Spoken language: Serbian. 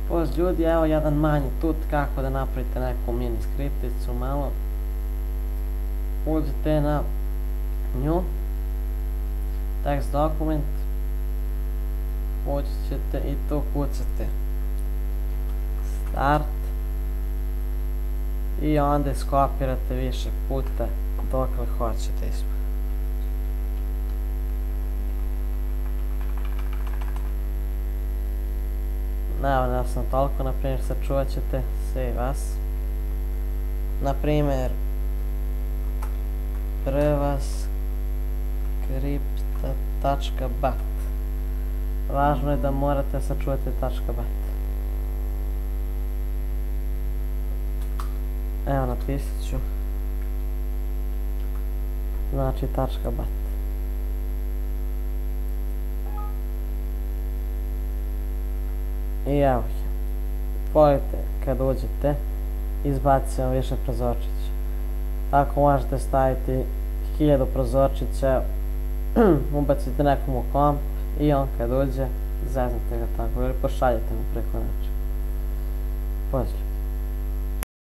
Pozdrav ljudi, evo jedan manji tut kako da napravite neku mini skripticu malo. Uđete na nju, text dokument, ući ćete i tu kucate start i onda iskopirate više puta dokle hoćete ispod. Evo, ne sam toliko, na primjer sačuvat ćete save as, na primjer prva skripta.bat. Važno je da morate sačuvati .bat. Evo, napisat ću znači .bat. I evo je. Pogledajte, kad uđete, izbacit vam više prozorčića. Ako možete staviti 1000 prozorčića, ubacite nekom u komp i on kad uđe, zeznite ga tako ili pošaljete mu preko nečega. Pozdrav.